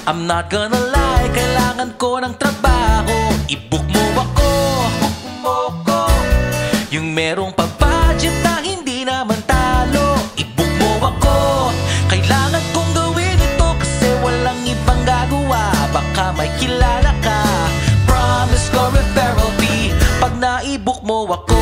I'm not gonna lie, kailangan ko ng trabaho. I-book mo ako, book mo ko. Yung merong pa-budget na hindi naman talo. I-book mo ako, kailangan kong gawin ito kasi walang ibang gagawa. Baka may kilala ka, promise ko referral fee pag na-i-book mo ako.